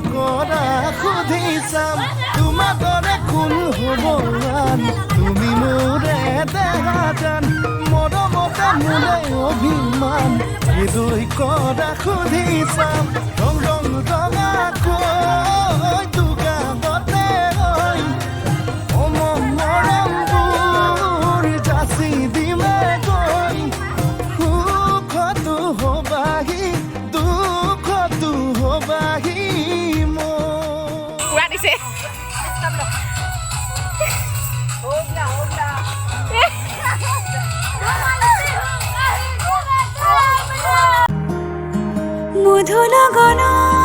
কৰা সুধি চাম তোমাৰ দৰে কোন হ'ব আন তুমি মোৰে দেহা জান মৰমতে মোৰে অভিমান হৃদয় কৰা সুধি চাম ৰং ৰং ৰঙাকৈ দুগানতে ঐ মৰমবোৰ যাচি দিমে গৈ সুখতো হবাহি দুখতো হবাহি পুৰা দিছে মধুনগনা